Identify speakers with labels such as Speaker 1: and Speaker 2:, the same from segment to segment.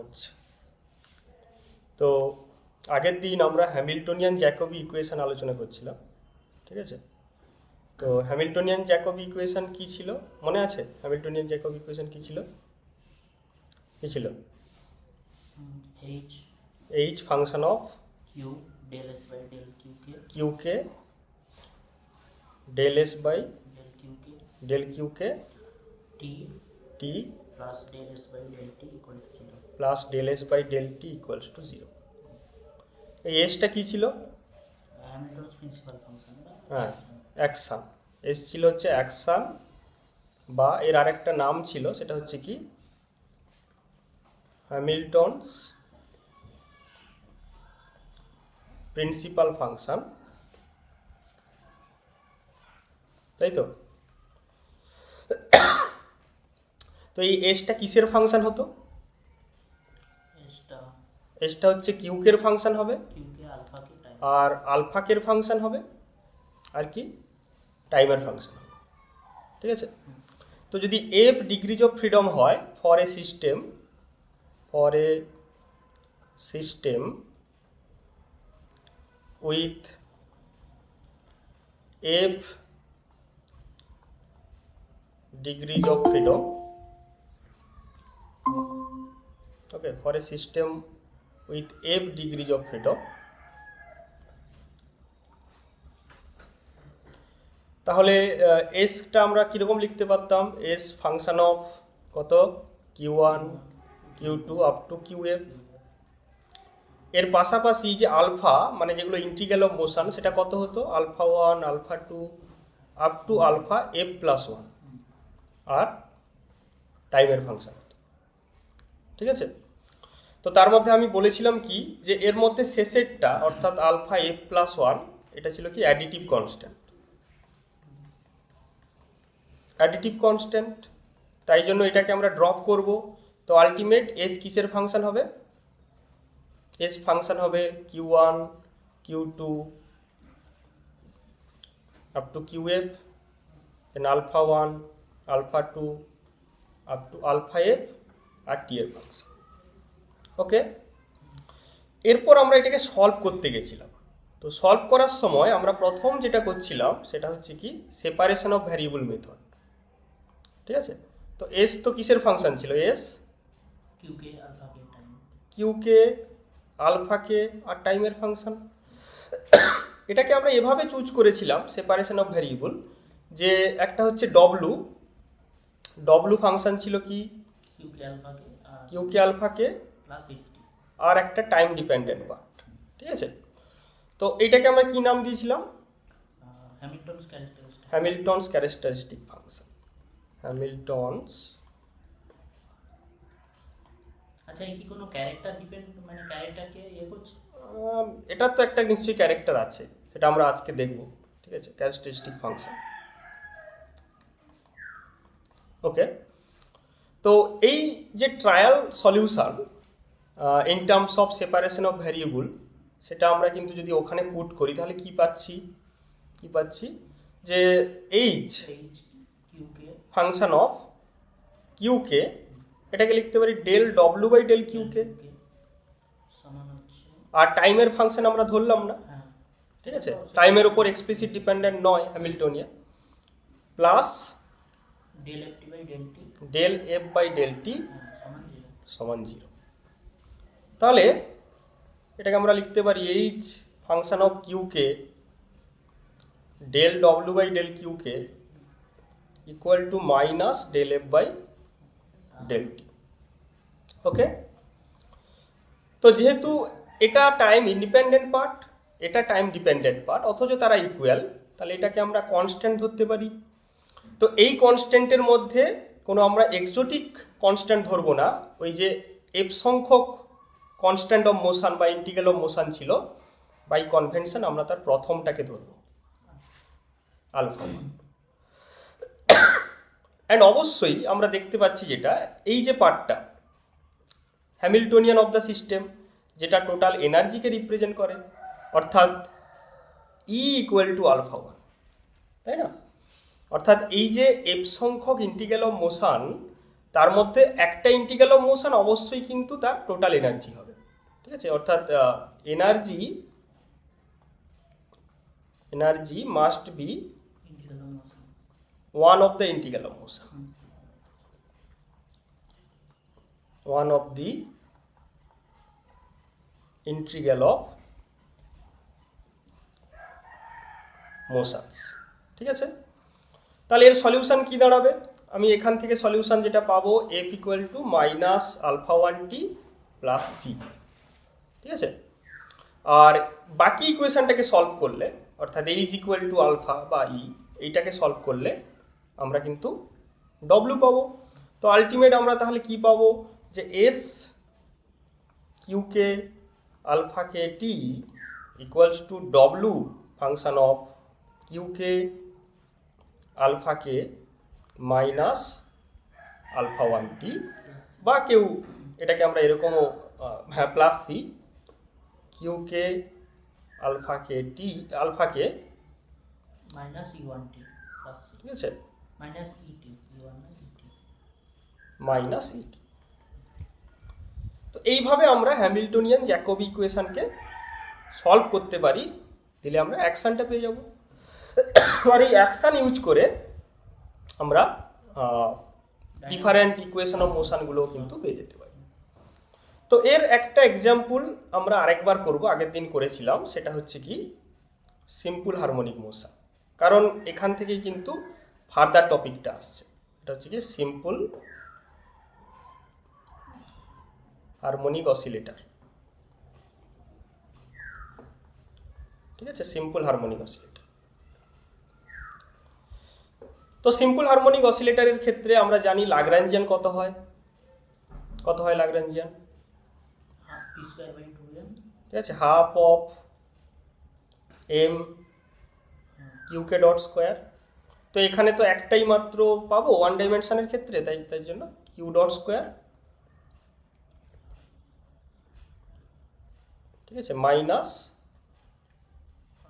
Speaker 1: আচ্ছা, তো আগের দিন আমরা হ্যামিল্টনিয়ান জ্যাকবি ইকুয়েশন আলোচনা করছিলাম, ঠিক আছে? তো হ্যামিল্টনিয়ান জ্যাকবি ইকুয়েশন কি ছিল মনে আছে? হ্যামিল্টনিয়ান জ্যাকবি ইকুয়েশন কি ছিল? H function of
Speaker 2: Q del S by del
Speaker 1: Q কে del S by del Q কে
Speaker 2: T
Speaker 1: T
Speaker 2: plus del S by del T equal to 0
Speaker 1: plus del S by del T equals to 0। এই এসটা কি ছিল?
Speaker 2: Hamilton's principal function.
Speaker 1: হ্যাঁ, action. S ছিল হচ্ছে action, বা এর আরেকটা নাম ছিল, সেটা হচ্ছে কি হ্যামিল্টনস প্রিন্সিপাল ফাংশন, তাই তো? তো এই এসটা কিসের ফাংশন হতো? এসটা হচ্ছে কিউকের ফাংশন হবে, আর আলফাকের ফাংশন হবে, আর কি টাইমের ফাংশন হবে, ঠিক আছে? তো যদি এফ ডিগ্রিজ অফ ফ্রিডম হয় for a system with F degrees of freedom, okay, for a system with F degrees of freedom, তাহলে এসটা আমরা কীরকম লিখতে পারতাম? এস ফাংশন অফ কত? Q1 Q2 up to QF। এর পাশাপাশি যে আলফা মানে যেগুলো ইন্টিগ্রাল অফ মোশন, সেটা কত হতো? Alpha 1 alpha 2 up to alpha F plus 1, আর টাইমের ফাংশন, ঠিক আছে? তো তার মধ্যে আমি বলেছিলাম কি, যে এর মধ্যে শেষেরটা অর্থাৎ আলফা F প্লাস 1 এটা ছিল কি অ্যাডিটিভ কনস্ট্যান্ট, তাই জন্য এটাকে আমরা ড্রপ করব। তো আলটিমেট এস কিসের ফাংশন হবে? এস ফাংশন হবে Q1 Q2 up to QF, then alpha 1 alpha 2 up to alpha F আর টি এর ফাংশন, ওকে। এরপর আমরা এটাকে সলভ করতে গেছিলাম। তো সলভ করার সময় আমরা প্রথম যেটা করছিলাম সেটা হচ্ছে কি সেপারেশন অফ ভ্যারিয়েবল মেথড, ঠিক আছে? তো এস তো কিসের ফাংশন ছিল? এস কিউকে আলফাকে আর টাইমের ফাংশন। এটাকে আমরা এভাবে চুজ করেছিলাম সেপারেশন অফ ভ্যারিয়েবল, যে একটা হচ্ছে ডব্লু ফাংশন ছিল কি কিউকে আলফাকে আর একটা টাইম ডিপেন্ডেন্ট পার্ট, ঠিক আছে? তো এটাকে আমরা কি নাম দিয়েছিলাম? হ্যামিল্টনস ক্যারেক্টারিস্টিক ফাংশন। হ্যামিল্টনস,
Speaker 2: আচ্ছা, এই কি কোনো ক্যারেক্টার ডিপেন্ড মানে ক্যারেক্টারকে করছে?
Speaker 1: এটার তো একটা নিশ্চয়ই ক্যারেক্টার আছে, সেটা আমরা আজকে দেখব, ঠিক আছে? ক্যারেক্টারিস্টিক ফাংশন, ওকে। তো এই যে trial solution in terms of separation of variable, সেটা আমরা কিন্তু যদি ওখানে পুট করি তাহলে কি পাচ্ছি যে এইচ ফাংশন অফ কিউকে, এটাকে লিখতে পারি del W by del Q K, আর টাইমের ফাংশন আমরা ধরলাম না, ঠিক আছে? টাইমের উপর এক্সপ্লিসিট ডিপেন্ডেন্ট নয় Hamiltonian, plus del F by del T সমান 0। তাহলে এটাকে আমরা লিখতে পারি H function of Q K del W by del Q K equal to minus del F by del T, okay. তো যেহেতু এটা টাইম ইন্ডিপেন্ডেন্ট পার্ট, এটা টাইম ডিপেন্ডেন্ট পার্ট, অথচ তারা ইকুয়াল, তাহলে এটাকে আমরা কনস্ট্যান্ট ধরতে পারি। তো এই কনস্ট্যান্টের মধ্যে কোনো আমরা এক্সোটিক কনস্ট্যান্ট ধরবো না, ওই যে এফ সংখ্যক কনস্ট্যান্ট অফ মোশন বা ইন্টিগ্রাল অফ মোশন ছিল, বাই কনভেনশন আমরা তার প্রথমটাকে ধরবো আলফা। অ্যান্ড অবশ্যই আমরা দেখতে পাচ্ছি যেটা এই যে পার্টটা হ্যামিল্টনিয়ান অফ দ্য সিস্টেম, যেটা টোটাল এনার্জিকে রিপ্রেজেন্ট করে, অর্থাৎ ই ইকুয়াল টু আলফা 1, তাই না? অর্থাৎ এই যে এফ সংখ্যক ইন্টিগ্রাল অফ মোশন তার মধ্যে একটা ইন্টিগ্রাল অফ মোশন অবশ্যই কিন্তু তার টোটাল এনার্জি হবে, ঠিক আছে, অর্থাৎ energy must be
Speaker 2: integral of motion
Speaker 1: one of the integral of motion, one of the integral of motions, ঠিক আছে। তাহলে এর সলিউশন কি দাঁড়াবে, আমি এখান থেকে সলিউশন যেটা পাবো f equal to minus alpha 1t plus C, ঠিক আছে। আর বাকি ইকুয়েশনটাকে সলভ করলে অর্থাৎ a is equal to alpha বা ই, এইটাকে সলভ করলে আমরা কিন্তু ডব্লু পাবো। তো আলটিমেট আমরা তাহলে কি পাবো, যে S Q K alpha K T equals to W function of Q K alpha K minus alpha 1t, বা কেউ এটাকে আমরা এরকমও হ্যাঁ plus C Q K alpha K
Speaker 2: minus E1t plus
Speaker 1: ঠিক আছে
Speaker 2: মাইনাস E2 E1 না E2
Speaker 1: মাইনাস ইটি। তো এইভাবে আমরা হ্যামিল্টনিয়ান জ্যাকোবি ইকুয়েশনকে সলভ করতে পারি, দিলে আমরা অ্যাকশানটা পেয়ে যাব। আর এই অ্যাকশান ইউজ করে আমরা ডিফারেন্ট ইকুয়েশন অফ মোশনগুলোও কিন্তু পেয়ে যেতে পারি। তো এর একটা এক্সাম্পল আমরা আরেকবার করব, আগের দিন করেছিলাম, সেটা হচ্ছে কি সিম্পল হারমোনিক মোশন, কারণ এখান থেকেই কিন্তু ফার্দার টপিকটা আসছে। এটা হচ্ছে কি সিম্পল হারমোনিক অসিলেটর, ঠিক আছে, সিম্পল হারমোনিক অসিলেটর। তো সিম্পল হারমোনিক অসিলেটরের ক্ষেত্রে আমরা জানি লাগরাঞ্জিয়ান কত হয় লাগরাঞ্জিয়ান,
Speaker 2: p²/2m
Speaker 1: ঠিক আছে, half of M Q K dot square. তো এখানে তো একটাই মাত্র পাবো ওয়ান ডাইমেনশনের ক্ষেত্রে, তাই জন্য কিউ ডট স্কোয়ার, ঠিক আছে, minus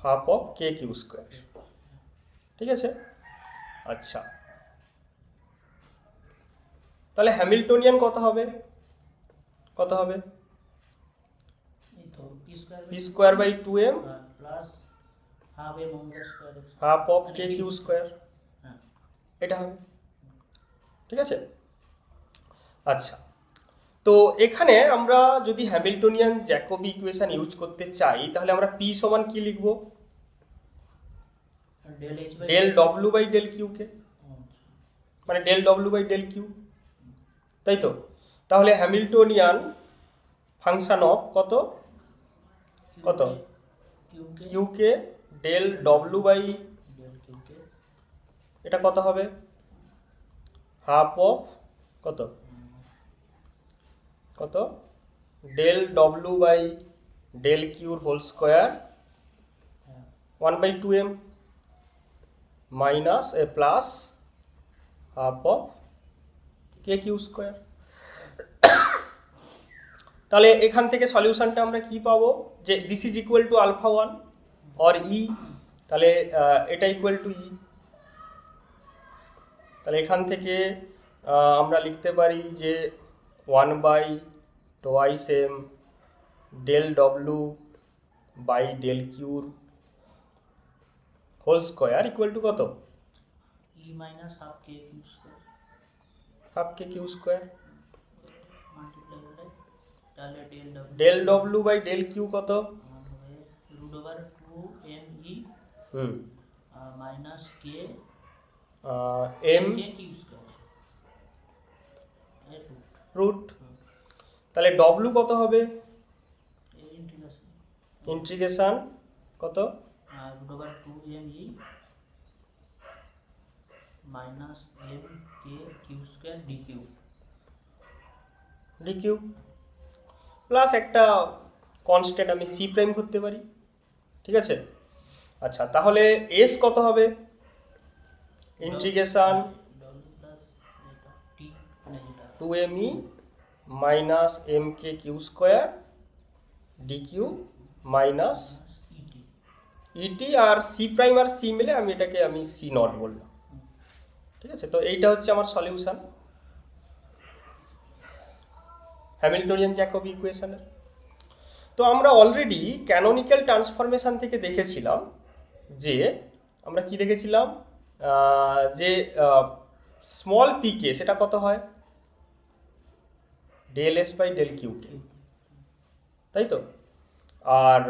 Speaker 1: half of K Q square, ঠিক আছে। আচ্ছা, তাহলে হ্যামিল্টনিয়ান কত হবে
Speaker 2: এই তো
Speaker 1: p²/2m
Speaker 2: plus half m omega square
Speaker 1: half of K Q square,
Speaker 2: হ্যাঁ
Speaker 1: এটা হবে, ঠিক আছে। আচ্ছা, তো এখানে আমরা যদি হ্যামিল্টনিয়ান জ্যাকোবি ইকুয়েশন ইউজ করতে চাই, তাহলে আমরা p সমান কি লিখব, ডেল ডব্লিউ বাই ডেল কিউকে, মানে del W by del q, তাই তো। তাহলে হ্যামিল্টনিয়ান ফাংশন অফ কত কিউকে ডেল ডব্লিউ বাই এটা কত হবে, হাফ অফ কত ডেল ডব্লিউ বাই ডেল কিউর whole square 1/2m minus A plus half of K Q square. তাহলে এখান থেকে সলিউশনটা আমরা কি পাবো, যে this is equal to alpha 1 or E, তাহলে এটা ইকুয়াল টু ই। তাহলে এখান থেকে আমরা লিখতে পারি যে 1/2m del W by del কিউর হোল স্কোয়ার ইকুয়াল টু কত,
Speaker 2: e minus half K Q square
Speaker 1: half K Q square,
Speaker 2: multiply করে তাহলে
Speaker 1: del W by del Q কত
Speaker 2: হবে √2me minus K
Speaker 1: M
Speaker 2: K Q square এর
Speaker 1: root. তাহলে W কত হবে,
Speaker 2: এর ইন্টিগ্রেশন
Speaker 1: ইন্টিগ্রেশন কত
Speaker 2: √2me minus m K Q square DQ
Speaker 1: DQ plus একটা কনস্ট্যান্ট আমি সি প্রাইম ধরতে পারি, ঠিক আছে। আচ্ছা, তাহলে এস কত হবে, ইন্টিগ্রেশন
Speaker 2: ডব্লিউ প্লাস এটা টি মানে যেটা
Speaker 1: 2me minus M K Q square DQ minus
Speaker 2: ET
Speaker 1: ET, আর সি প্রাইম আর সি মিলে আমি সি নট বললাম, ঠিক আছে। তো এইটা হচ্ছে আমার সলিউশন। হ্যামিল্টনিয়ান জ্যাকব ইকুয়েশনের। তো আমরা অলরেডি ক্যানোনিক্যাল ট্রান্সফরমেশন থেকে দেখেছিলাম যে আমরা কি দেখেছিলাম, যে স্মল পিকে সেটা কত হয়, ডেল এস বাই ডেল কিউকে, তাই তো। আর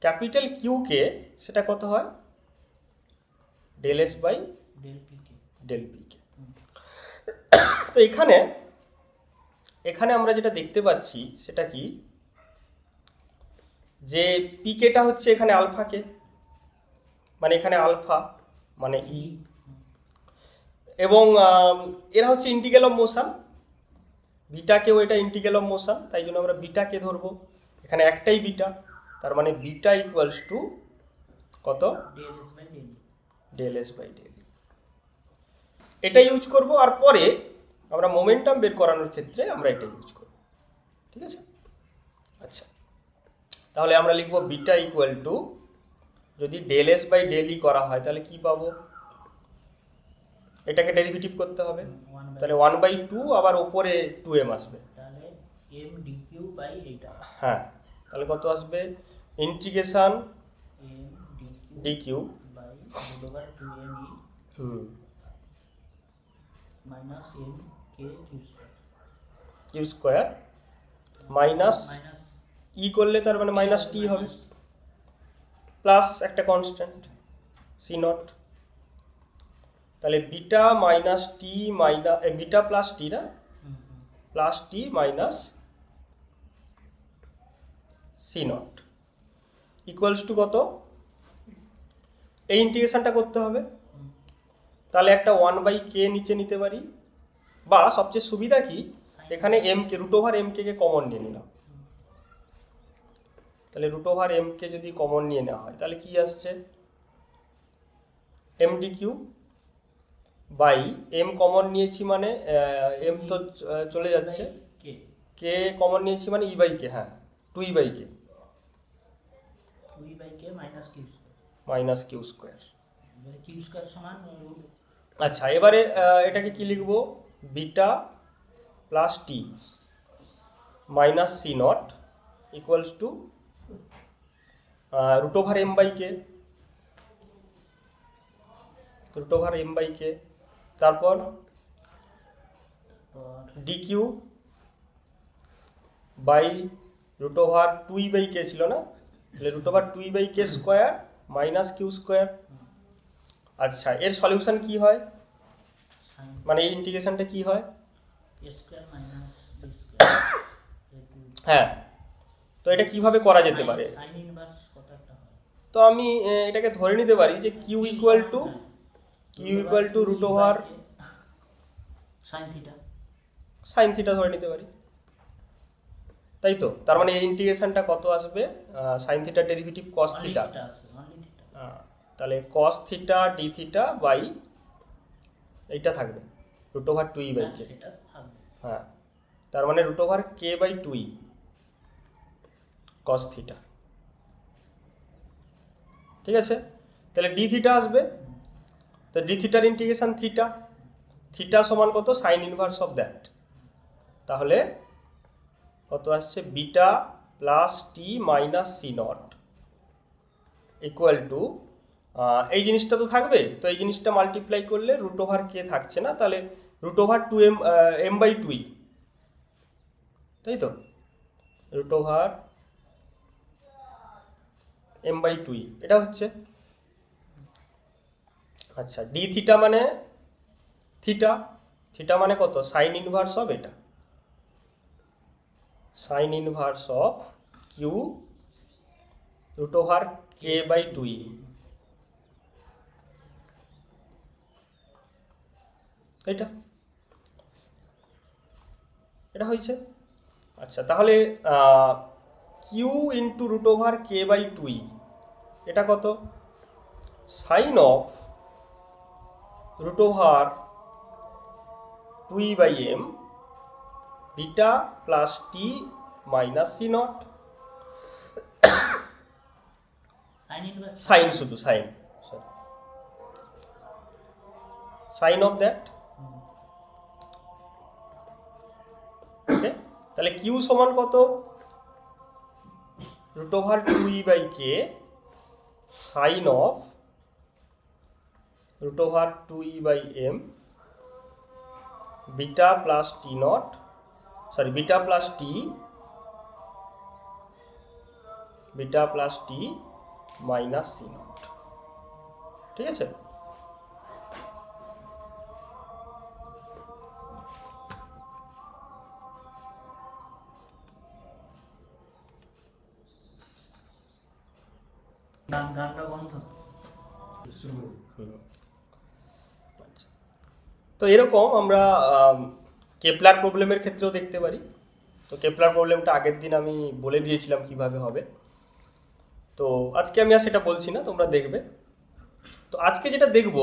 Speaker 1: ক্যাপিটাল কিউকে সেটা কত হয়, ডেল এস বাই ডেল পিকে। তো এখানে আমরা যেটা দেখতে পাচ্ছি সেটা কি, যে পিকেটা হচ্ছে এখানে আলফাকে, মানে এখানে আলফা মানে ই, এবং এরা হচ্ছে ইন্টিগ্রাল অফ মোশন, বিটাকেও এটা ইন্টিগ্রাল অফ মোশন, তাই জন্য আমরা বিটাকে ধরবো, এখানে একটাই বিটা, তার মানে বিটা ইকুয়ালস টু কত, ডেল এস বাই ডেল। এটা ইউজ করব, আর পরে আমরা মোমেন্টাম বের করানোর ক্ষেত্রে আমরা এটা ইউজ করব, ঠিক আছে। আচ্ছা, তাহলে আমরা লিখব বিটা ইকুয়াল টু, যদি ডেল এস বাই ডেল ই করা হয় তাহলে কি পাবো, এটাকে ডেরিভেটিভ করতে হবে, তাহলে 1/2 আবার ওপরে 2m আসবে,
Speaker 2: তাহলে m dq বাই এইটা,
Speaker 1: হ্যাঁ, তাহলে কত আসবে, integration
Speaker 2: m
Speaker 1: dq
Speaker 2: by √2m minus m k
Speaker 1: Q square minus E করলে তার মানে মাইনাস টি হবে, প্লাস একটা কনস্ট্যান্ট সি নট, তাহলে beta minus T minus beta plus T না, plus T minus C naught equals to কত, এই ইন্টিগ্রেশনটা করতে হবে, তাহলে একটা 1/k নিচে নিতে পারি, বা সবচেয়ে সুবিধা কি, এখানে এম কে √m কে কমন নিয়ে নিলাম, তাহলে √m কে যদি কমন নিয়ে নেওয়া হয় তাহলে কি আসছে, m d q by m common নিয়েছি মানে এম তো চলে যাচ্ছে, কে কমন নিয়েছি মানে ই বাই কে, হ্যাঁ 2 by K minus Q square. আচ্ছা, এবারে এটাকে কি লিখব, beta plus T minus C naught equals to √m by K, √m by K, তারপর dq বাই √2 বাই কে ছিল না, তাহলে √2 by k square minus Q square. আচ্ছা, এর সলিউশন কি হয়, মানে এই ইন্টিগ্রেশনটা কি হয়, হ্যাঁ, তো এটা কিভাবে করা যেতে পারে, তো আমি এটাকে ধরে নিতে পারি যে q equal to √, sine theta ধরে নিতে পারি, তাই তো। তার মানে এই ইন্টিগ্রেশনটা কত আসবে, সাইন থিটার ডেরিভেটিভ কস থিটা, তাহলে cos theta d theta by এইটা থাকবে √2 বাই কে, হ্যাঁ, তার মানে √k/2 কস থিটা, ঠিক আছে। তাহলে ডি থিটা আসবে, তো ডি থিটার ইন্টিগ্রেশন থিটা, থিটা সমান কত, সাইন ইনভার্স অফ দ্যাট, তাহলে কত আসছে, beta plus T minus C naught equal to, এই জিনিসটা তো থাকবে, তো এই জিনিসটা মাল্টিপ্লাই করলে √k থাকছে না, তাহলে √2m m/2, তাই তো, √m/2 এটা হচ্ছে। আচ্ছা, ডি থিটা মানে থিটা মানে কত, সাইন ইনভার্স অফ এটা, sine inverse of q √k/2, এটা হয়েছে। আচ্ছা, তাহলে কিউ ইন্টু √k/2 এটা কত, sine of √2/m beta plus T minus C naught, sine শুধু sine, sorry, sine of that, okay. তাহলে কিউ সমান কত, √2e/k sine of √2e/m beta plus T naught, sorry beta plus T minus C naught. ঠিক আছে,
Speaker 2: গানটা বন্ধ।
Speaker 1: তো এরকম আমরা কেপলার প্রবলেমের ক্ষেত্রেও দেখতে পারি। তো কেপলার প্রবলেমটা আগের দিন আমি বলে দিয়েছিলাম কিভাবে হবে, তো আজকে আমি আর সেটা বলছি না, তোমরা দেখবে। তো আজকে যেটা দেখব